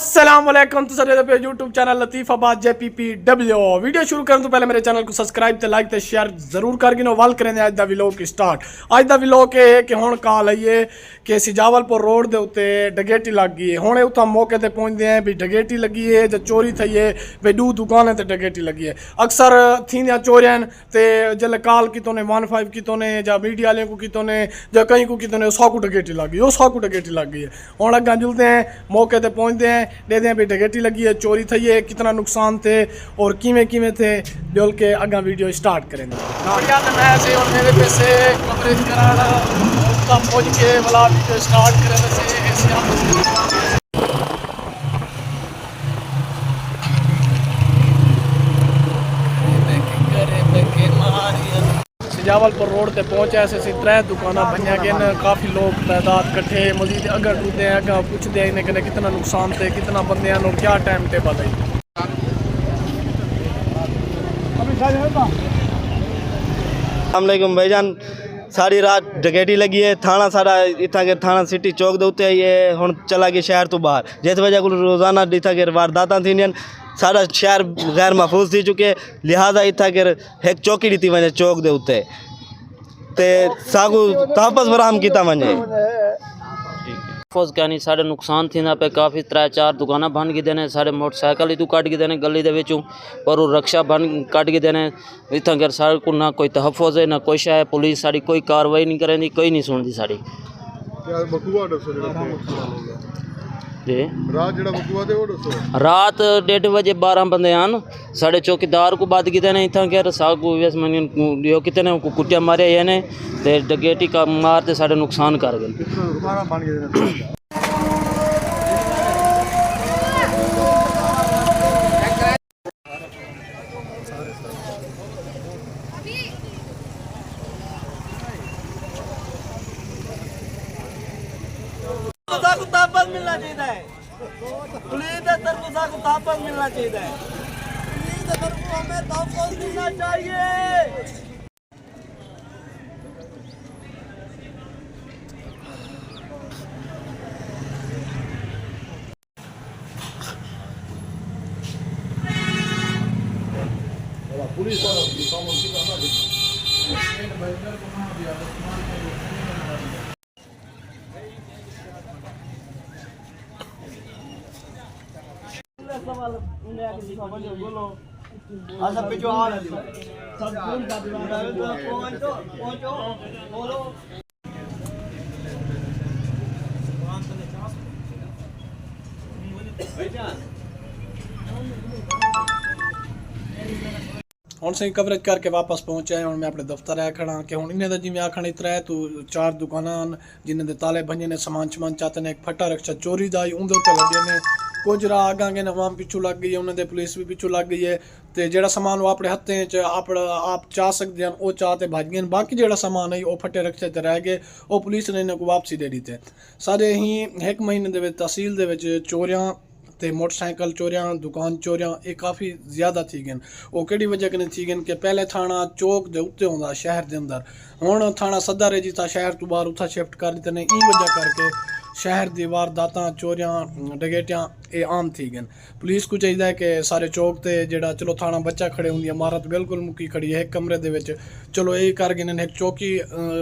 अस्सलाम वालेकुम तो सर पे यूट्यूब चैनल लतीफ आबाद JPPW वीडियो शुरू करने तो पहले मेरे चैनल को सब्सक्राइब ते लाइक ते शेयर जरूर कर गिनो वाल करें अज दा व्लॉग स्टार्ट। अज दा व्लॉग ये है कि हुण काल आइए कि सिजावलपुर रोड दे उत्ते डगेटी लग गई है। हुणे उत्थां मौके ते पहुंचदे हैं भी डगेटी लगी है जो चोरी थई है भी दू दुकानें ते डगेटी लगी है। अक्सर थींदियां चोरियां ते जल्ले काल की तोने 15 की तोने या मीडिया वाले को की तोने या कहीं को की तोने साकू डगेटी लग गई, वो साकू डगेटी लग गई है। हुण अग्गा जुलते हैं मौके ते पहुंचते हैं देते हैं भी डगेटी लगी है, चोरी थी है, कितना नुकसान थे और किमें किमें थे बोल के अग्गा वीडियो स्टार्ट करेंगे। और मेरे पैसे कवरेज कराना पहुंच के वाला वीडियो स्टार्ट करें। सिजावलपुर रोड ते पहुंचे ऐसे 3 दुकाना बनिया गए, काफ़ी लोग तादाद कट्ठे मजीद अगर टूटते हैं अगर पूछते हैं इन्हें कितना नुकसान थे, कितना बंदे हैं और क्या टाइम टेबल है। अस्सलामुअलैकुम भाईजान, सारी रात डकैती लगी है। थाना सारा इतना के थाना सिटी चौक दे उत्ते ये हुण चला गया शहर तो बाहर, जिस वजह को रोज़ाना इतना के वारदातां थींदियां। सारा शहर गैर महफूज थी चुके, लिहाजा इतना के एक चौकी दी वजे चौक दे उत्ते ते सागू तहफ़्फ़ुज़ फराहम किया वजे। फौज कहनी साढ़े नुकसान थी पे काफ़ी 3-4 दुकाना बन गए देने, साढ़े मोटरसाइकिल ही तू कट गए देने गली दे विचों पर वो रक्षा बन कट गए देने। इतना कर सारे को ना कोई तहफ़्फ़ुज़ है ना कोई शा है, पुलिस साड़ी कोई कार्रवाई नहीं करेंदी, कोई नहीं सुनती साड़ी जी। रात 1:30 बजे 12 बंदे आन साढ़े चौकीदार को बात किते ने इतना के सागू यो कितने को कुटिया मारे ये ने ते डगेटी का मार ते साढ़े नुकसान कर गए। ताबत मिलना चाहिए, पुलिस के तरफ को ताबत मिलना चाहिए, पुलिस के तरफ को हमें ताबत मिलना चाहिए। हुण सही कवरेज करके वापस पहुंचे हैं। मैं अपने दफ्तर है खड़ा कि हुण इन्हें जिमें आखण इतना है तो 4 दुकाना जिन्हें दे ताले भंजे ने, समान चाहते हैं, एक फटा रक्षा चोरी का उनके उत्ते लगे ने, कुछ राह आगा गए आवाम पिछू लग गई है, उन्होंने पुलिस भी पिछू लग गई है। तो जो सामान वो अपने हत्थें च आप चाह सकते हैं वो चाहते भज गए, बाकी जो सामान है वो फटे रक्षे ते रह गए, वो पुलिस ने इन्हें को वापसी दे दी थे। सारे ही 1 महीने के तहसील के चोरियां ते मोटरसाइकिल चोरियां, दुकान चोरियां ये काफ़ी ज़्यादा थी गए। वो कि वजह कने थी गए कि पहले थाना चौक के उत्ते होंदा शहर के अंदर, हुण थाना सदर है जिता शहर तो बाहर उतना शिफ्ट कर दिते ने। ई वजह करके शहर की वारदातां चोरियां डगेटियां ये आम थी गए। पुलिस को चाहिए कि सारे चौक ते जेड़ा चलो थाना बच्चा खड़े होंगी, इमारत बिल्कुल मुक्की खड़ी है, एक कमरे दे विच चलो यही कर गए, एक चौकी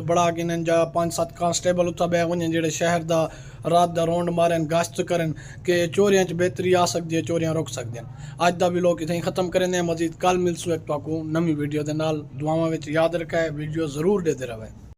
बढ़ा गए या 5-7 कांस्टेबल उत्था बह वजन जेड़े शहर का रात का रौंड मारन, गश्त करन कि चोरियां च बेहतरी आ सकती है, चोरियां रुक सकते हैं। अज का व्लॉग इतना ही खत्म करें, मजीद कल मिलसू एक नवी वीडियो के नाल। दुआवां विच याद रखे, वीडियो जरूर देते रहे।